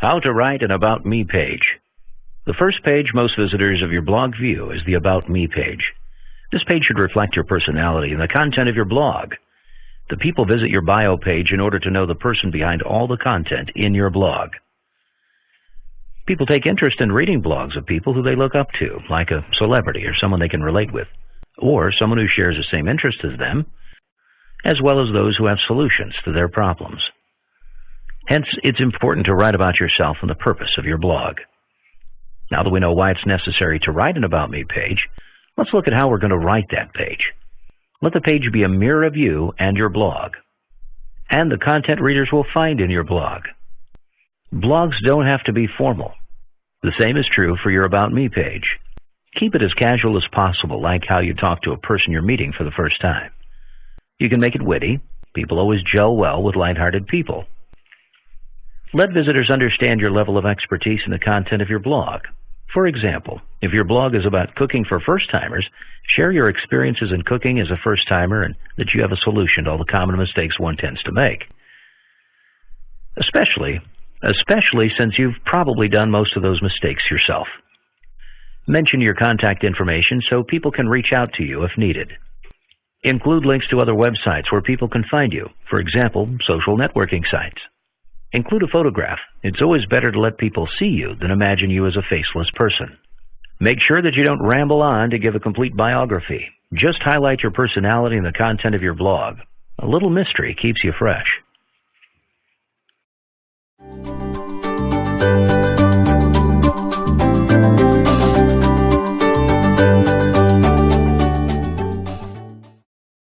How to write an About Me page. The first page most visitors of your blog view is the About Me page. This page should reflect your personality and the content of your blog. The people visit your bio page in order to know the person behind all the content in your blog. People take interest in reading blogs of people who they look up to, like a celebrity or someone they can relate with, or someone who shares the same interests as them, as well as those who have solutions to their problems. Hence, it's important to write about yourself and the purpose of your blog. Now that we know why it's necessary to write an About Me page, let's look at how we're going to write that page. Let the page be a mirror of you and your blog, and the content readers will find in your blog. Blogs don't have to be formal. The same is true for your About Me page. Keep it as casual as possible, like how you talk to a person you're meeting for the first time. You can make it witty. People always gel well with lighthearted people. Let visitors understand your level of expertise in the content of your blog. For example, if your blog is about cooking for first-timers, share your experiences in cooking as a first-timer and that you have a solution to all the common mistakes one tends to make. Especially since you've probably done most of those mistakes yourself. Mention your contact information so people can reach out to you if needed. Include links to other websites where people can find you, for example, social networking sites. Include a photograph. It's always better to let people see you than imagine you as a faceless person. Make sure that you don't ramble on to give a complete biography. Just highlight your personality and the content of your blog. A little mystery keeps you fresh.